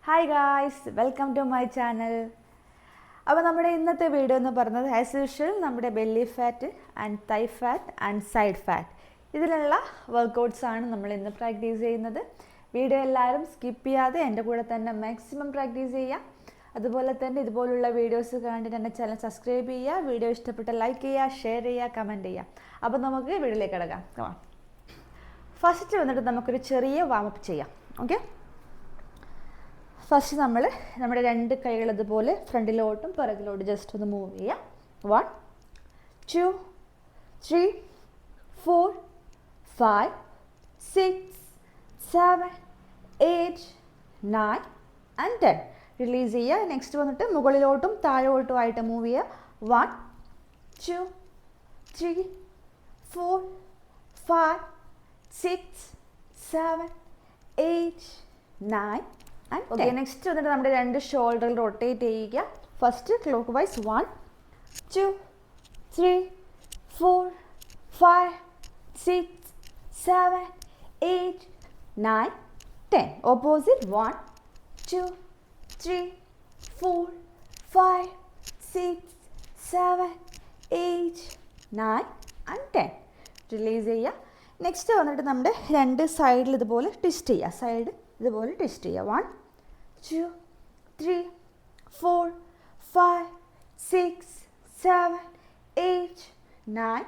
Hi guys, welcome to my channel. അപ്പോൾ നമ്മുടെ ഇന്നത്തെ വീഡിയോ എന്ന് പറയുന്നത് ആസ് യൂഷ്വൽ നമ്മുടെ belly fat and thigh fat and side fat ഇതിലുള്ള വർക്കൗട്ട്സ് ആണ് നമ്മൾ ഇന്ന് പ്രാക്ടീസ് ചെയ്യുന്നത്. വീഡിയോ എല്ലാവരും സ്കിപ്പ് ചെയ്യാതെ എൻ്റെ കൂടെ തന്നെ മാക്സിമം പ്രാക്ടീസ് ചെയ്യുക. അതുപോലെ തന്നെ ഇതുപോലുള്ള വീഡിയോസ് കണ്ടിട്ട് എൻ്റെ ചാനൽ സബ്സ്ക്രൈബ് ചെയ്യുക. വീഡിയോ ഇഷ്ടപ്പെട്ട ലൈക്ക് ചെയ്യുക, ഷെയർ ചെയ്യുക, കമൻറ്റ് ചെയ്യുക. അപ്പോൾ നമുക്ക് വീഡിയോയിലേക്ക് കിടക്കാം. ഫസ്റ്റ് വന്നിട്ട് നമുക്കൊരു ചെറിയ വാമപ്പ് ചെയ്യാം. ഓക്കെ, ഫസ്റ്റ് നമ്മുടെ രണ്ട് കൈകൾ ഇതുപോലെ ഫ്രണ്ടിലോട്ടും പിറകിലോട്ടും ജസ്റ്റ് ഒന്ന് മൂവ് ചെയ്യാം. 1 2 3 4 5 6 7 8 9 and 10. റിലീസ് ചെയ്യുക. നെക്സ്റ്റ് വന്നിട്ട് മുകളിലോട്ടും താഴോട്ടും ആയിട്ട് മൂവ് ചെയ്യുക. 1 2 3 4 5 6 7 8 9. ഓക്കെ, നെക്സ്റ്റ് വന്നിട്ട് നമ്മുടെ രണ്ട് ഷോൾഡറിൽ റൊട്ടേറ്റ് ചെയ്യുക. First clock vice 1 2 3 4 5 6 7 8 9 10. Opposite 1 2 3 4 5 6 7 8 9 and 10. Release ചെയ്യുക. നെക്സ്റ്റ് വന്നിട്ട് നമ്മുടെ രണ്ട് സൈഡിൽ ഇതുപോലെ ട്വിസ്റ്റ് ചെയ്യുക. സൈഡ് ഇതുപോലെ ട്വിസ്റ്റ് ചെയ്യുക. 1 2 3 4 5 6 7 8 9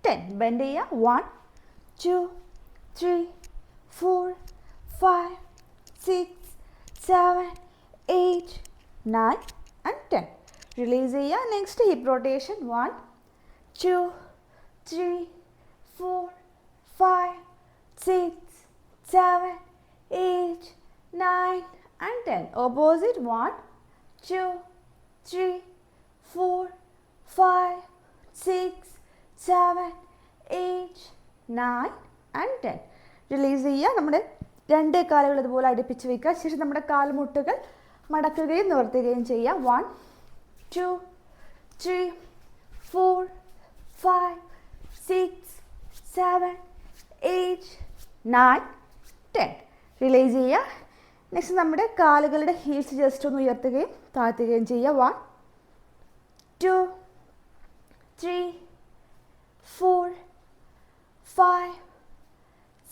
10. ബെൻഡ് ചെയ്യുക. 1 2 3 4 5 6 7 8 9 and 10. റിലീസ് ചെയ്യുക. Next hip rotation. 1 2 3 4 5 6 7 8 9 and 10. Opposite. 1 2 3 4 5 6 7 8 9 and 10. Release ചെയ്യുക. നമ്മുടെ രണ്ട് കാലുകൾ ഇതുപോലെ അടുപ്പിച്ച് വയ്ക്കുക. ശേഷം നമ്മുടെ കാൽമുട്ടുകൾ മടക്കുകയും നിവർത്തുകയും ചെയ്യുക. 1 2 3 4 5 6 7 8 9 10. റിലീസ് ചെയ്യുക. നെക്സ്റ്റ് നമ്മുടെ കാലുകളുടെ ഹീൽസ് ജസ്റ്റ് ഒന്ന് ഉയർത്തുകയും താഴ്ത്തുകയും ചെയ്യുക. 1 2 3 4 5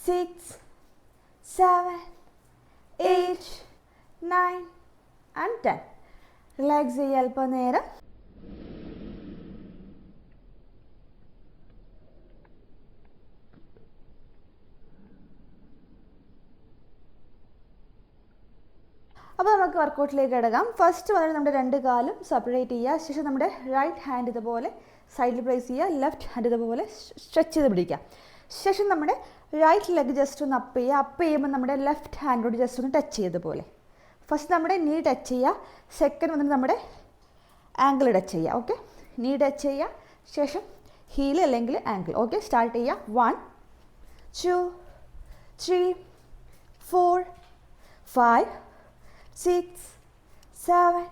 6 7 8 9 and 10. റിലാക്സ് ചെയ്യുക അല്പനേരം. അപ്പോൾ നമുക്ക് വർക്കൗട്ടിലേക്ക് കിടക്കാം. ഫസ്റ്റ് വന്നിട്ട് നമ്മുടെ രണ്ട് കാലും സെപ്പറേറ്റ് ചെയ്യുക. ശേഷം നമ്മുടെ റൈറ്റ് ഹാൻഡ് ഇതുപോലെ സൈഡിൽ പ്ലേസ് ചെയ്യുക. ലെഫ്റ്റ് ഹാൻഡ് ഇതുപോലെ സ്ട്രെച്ച് ചെയ്ത് പിടിക്കുക. ശേഷം നമ്മുടെ റൈറ്റ് ലെഗ് ജസ്റ്റ് ഒന്ന് അപ്പ് ചെയ്യുക. അപ്പ് ചെയ്യുമ്പോൾ നമ്മുടെ ലെഫ്റ്റ് ഹാൻഡോട് ജസ്റ്റ് ഒന്ന് ടച്ച് ചെയ്തതുപോലെ. ഫസ്റ്റ് നമ്മുടെ നീ ടച്ച് ചെയ്യുക. സെക്കൻഡ് വന്നിട്ട് നമ്മുടെ ആങ്കിൾ ടച്ച് ചെയ്യുക. ഓക്കെ, നീ ടച്ച് ചെയ്യുക. ശേഷം ഹീൽ അല്ലെങ്കിൽ ആങ്കിൾ. ഓക്കെ, സ്റ്റാർട്ട് ചെയ്യുക. 1 2 3 4 5 6 7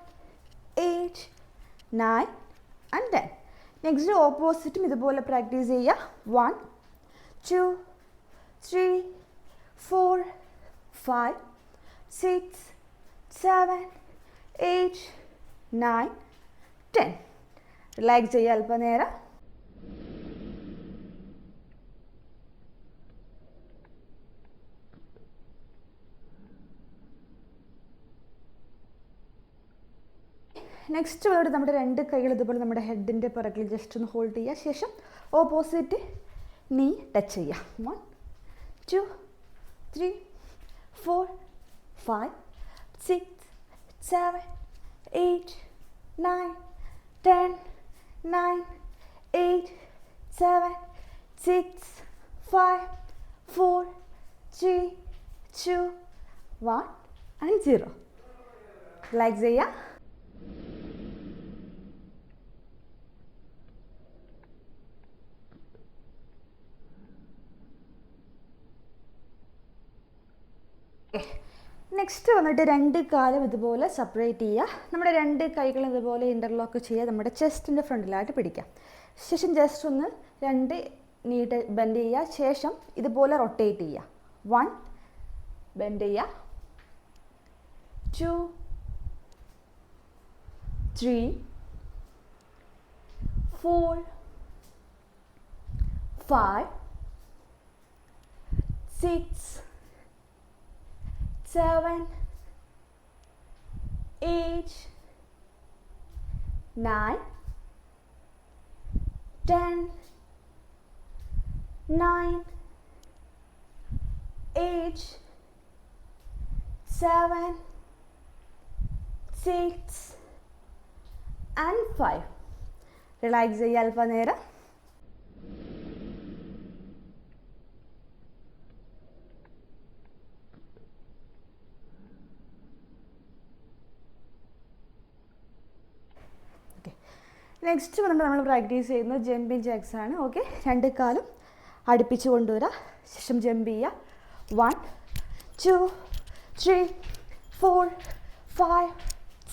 8 9 and 10. നെക്സ്റ്റ് ഓപ്പോസിറ്റും ഇതുപോലെ പ്രാക്ടീസ് ചെയ്യുക. 1 2 3 4 5 6 7 8 9 10. റിലാക്സ് ചെയ്യുക അല്പനേരം. നെക്സ്റ്റ് വേർഡ് നമ്മുടെ രണ്ട് കൈകൾ ഇതുപോലെ നമ്മുടെ ഹെഡിൻ്റെ പിറകിൽ ജസ്റ്റ് ഒന്ന് ഹോൾഡ് ചെയ്യുക. ശേഷം ഓപ്പോസിറ്റ് നീ ടച്ച് ചെയ്യുക. 1 2 3 4 5 6 7 8 9 10 9 8 7 6 5 4 3 2 1 and 0. റിലാക്സ് ചെയ്യുക. നെക്സ്റ്റ് വന്നിട്ട് രണ്ട് കാലും ഇതുപോലെ സെപ്പറേറ്റ് ചെയ്യുക. നമ്മുടെ രണ്ട് കൈകളും ഇതുപോലെ ഇൻ്റർലോക്ക് ചെയ്യുക. നമ്മുടെ ചെസ്റ്റിൻ്റെ ഫ്രണ്ടിലായിട്ട് പിടിക്കുക. ശേഷം ജസ്റ്റ് ഒന്ന് രണ്ട് നീട്ട് ബെൻഡ് ചെയ്യുക. ശേഷം ഇതുപോലെ റൊട്ടേറ്റ് ചെയ്യുക. 1 ബെൻഡ് ചെയ്യുക. 2 2, 3, 4, 5, 6, 7, 8, 9, 10, 9, 8, 7, 6 and 5. റിലാക്സ് ചെയ്യുക അല്പനേരം. നെക്സ്റ്റ് വന്നിട്ട് നമ്മൾ പ്രാക്ടീസ് ചെയ്യുന്നത് ജമ്പിങ് ജാക്സ് ആണ്. ഓക്കെ, രണ്ട് കാലും അടുപ്പിച്ച് കൊണ്ടുവരിക, ശേഷം ജമ്പ് ചെയ്യുക. 1, 2, 3, 4, 5,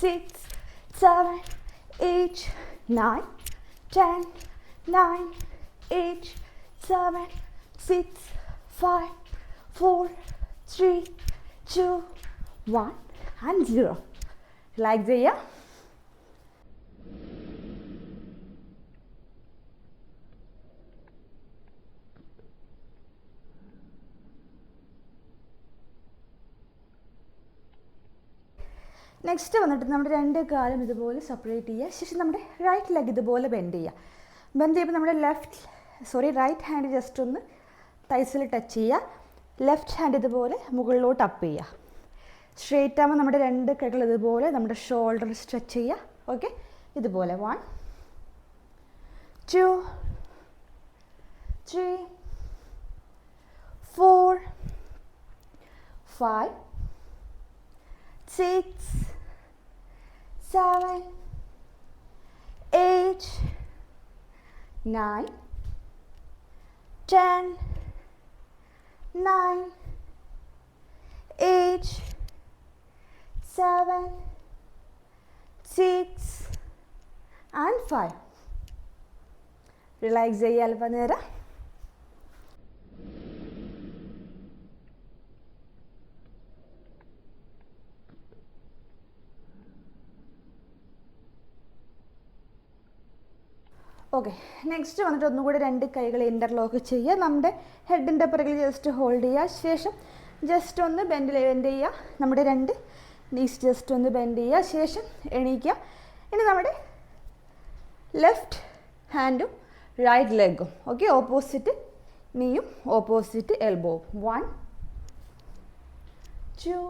6, 7, 8, 9, 10, 9, 8, 7, 6, 5, 4, 3, 2, 1 and 0. റിലാക്സ് ചെയ്യുക. നെക്സ്റ്റ് വന്നിട്ട് നമ്മുടെ രണ്ട് കാലും ഇതുപോലെ സെപ്പറേറ്റ് ചെയ്യുക. ശേഷം നമ്മുടെ റൈറ്റ് ലെഗ് ഇതുപോലെ ബെൻഡ് ചെയ്യുക. ബെൻഡ് ചെയ്യുമ്പോൾ നമ്മുടെ റൈറ്റ് ഹാൻഡ് ജസ്റ്റ് ഒന്ന് തൈസിൽ ടച്ച് ചെയ്യുക. ലെഫ്റ്റ് ഹാൻഡ് ഇതുപോലെ മുകളിലോട്ട് അപ്പ് ചെയ്യുക. സ്ട്രേറ്റ് ആകുമ്പോൾ നമ്മുടെ രണ്ട് കൈകൾ ഇതുപോലെ നമ്മുടെ ഷോൾഡർ സ്ട്രെച്ച് ചെയ്യുക. ഓക്കെ, ഇതുപോലെ 1, 2, 3, 4, 5, 6, 7, 8, 9, 10, 9, 8, 7, 6 and 5. റിലാക്സ് ചെയ്യുക അല്പനേരം. ഓക്കെ, നെക്സ്റ്റ് വന്നിട്ട് ഒന്നുകൂടി രണ്ട് കൈകൾ ഇൻ്റർലോക്ക് ചെയ്യുക. നമ്മുടെ ഹെഡിൻ്റെ പിറകിൽ ജസ്റ്റ് ഹോൾഡ് ചെയ്യുക. ശേഷം ജസ്റ്റ് ഒന്ന് ബെൻഡ് ചെയ്യുക. നമ്മുടെ രണ്ട് നീസ് ജസ്റ്റ് ഒന്ന് ബെൻഡ് ചെയ്യുക. ശേഷം എണീക്കുക. ഇനി നമ്മുടെ ലെഫ്റ്റ് ഹാൻഡും റൈറ്റ് ലെഗും ഓക്കെ, ഓപ്പോസിറ്റ് നീയും ഓപ്പോസിറ്റ് എൽബോവും. 1, 2,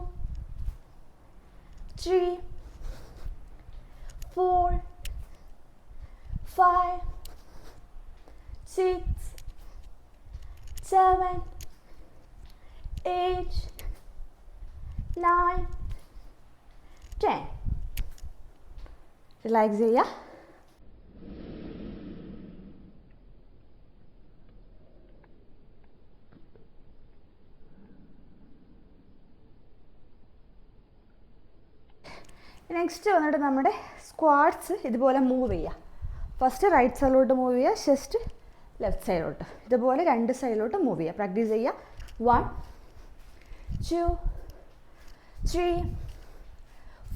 3, 4, 5, 6, 7, 8, 9, 10. റിലാക്സ് ചെയ്യുക. നെക്സ്റ്റ് വന്നിട്ട് നമ്മുടെ സ്ക്വാട്സ് ഇതുപോലെ മൂവ് ചെയ്യുക. ഫസ്റ്റ് റൈറ്റ് സൈഡിലോട്ട് മൂവ് ചെയ്യുക, ജസ്റ്റ് ലെഫ്റ്റ് സൈഡിലോട്ട് ഇതുപോലെ രണ്ട് സൈഡിലോട്ട് മൂവ് ചെയ്യുക. പ്രാക്ടീസ് ചെയ്യുക. 1, 2, 3,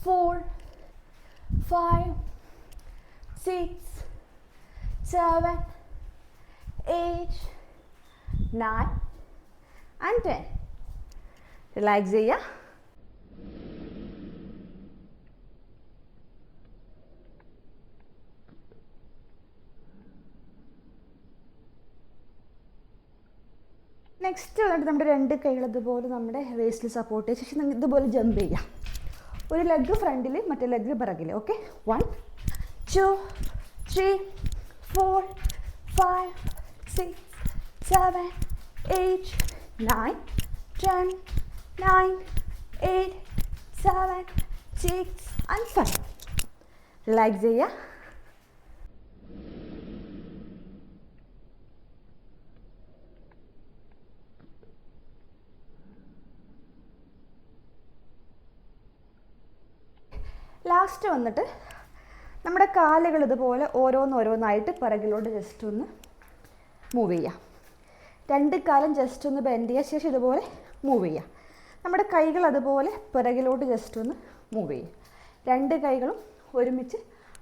4, 5, 6, 7, 8, 9 and 10. റിലാക്സ് ചെയ്യുക. നെക്സ്റ്റ് വന്നിട്ട് നമ്മുടെ രണ്ട് കൈകൾ ഇതുപോലെ നമ്മുടെ വേസ്റ്റിൽ സപ്പോർട്ട് ചെയ്ത് ശേഷം ഇതുപോലെ ജമ്പ് ചെയ്യാം. ഒരു ലെഗ് ഫ്രണ്ടിൽ മറ്റേ ലെഗ് പിറകിൽ. Okay, 1, 2, 3, 4, 5, 6, 7, 8, 9, 10, 9, 8, 7, 6 and 5. റിലാക്സ് ചെയ്യുക. ലാസ്റ്റ് വന്നിട്ട് നമ്മുടെ കാലുകൾ ഇതുപോലെ ഓരോന്നോരോന്നായിട്ട് പിറകിലോട്ട് ജസ്റ്റ് ഒന്ന് മൂവ് ചെയ്യുക. രണ്ട് കാലും ജസ്റ്റ് ഒന്ന് ബെൻഡ് ചെയ്യുക. ശേഷം ഇതുപോലെ മൂവ് ചെയ്യുക. നമ്മുടെ കൈകൾ അതുപോലെ പിറകിലോട്ട് ജസ്റ്റ് ഒന്ന് മൂവ് ചെയ്യുക. രണ്ട് കൈകളും ഒരുമിച്ച്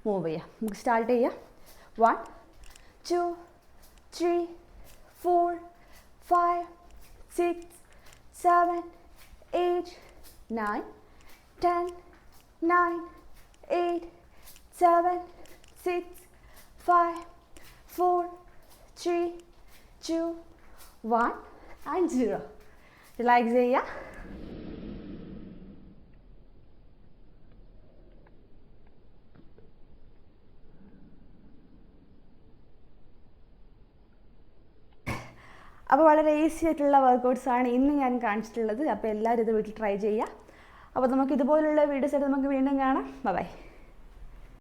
മൂവ് ചെയ്യുക. നമുക്ക് സ്റ്റാർട്ട് ചെയ്യാം. 1 2 3 4 5 6 7 8 9 10 9 8 7 6 5 4 3 2 1 and 0. റിലാക്സ് ചെയ്യുക. അപ്പോൾ വളരെ ഈസി ആയിട്ടുള്ള വർക്കൗട്ട്സാണ് ഇന്ന് ഞാൻ കാണിച്ചിട്ടുള്ളത്. അപ്പോൾ എല്ലാവരും ഇത് വീട്ടിൽ ട്രൈ ചെയ്യുക. അപ്പോൾ നമുക്ക് ഇതുപോലുള്ള വീഡിയോസ് ആയിട്ട് നമുക്ക് വീണ്ടും കാണാം. ബൈ.